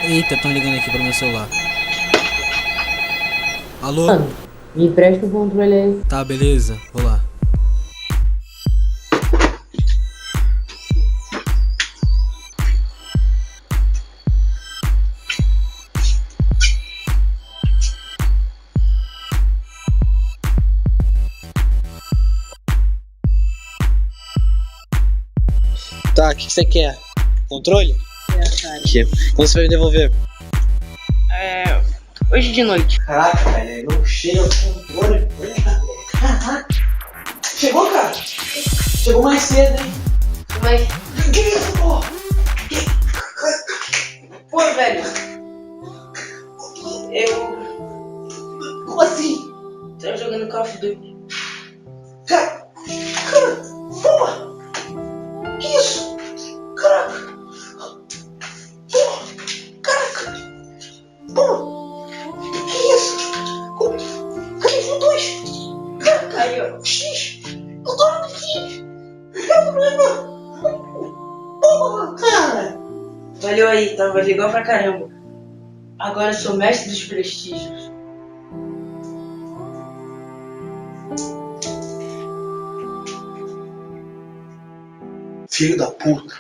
Eita, estão ligando aqui pro meu celular. Alô? Mano, me empresta o controle aí. Tá, beleza. Vou lá. Tá, o que você quer? Controle? Cara. Aqui. Quando você vai me devolver? Hoje de noite. Caraca, velho, não chega o controle. Caraca. Chegou, cara? Chegou mais cedo, hein? Mas, Que isso, pô? pô, velho, eu Como assim? tava jogando Call of Duty. Cara, porra! Que isso? Caraca! Porra! Caraca! Porra! Que isso? Cadê os dois? Caraca! Aí, ó. X! Eu tô aqui! Eu tô porra, cara! Valeu aí, tava legal pra caramba. Agora eu sou mestre dos prestígios. Filho da puta!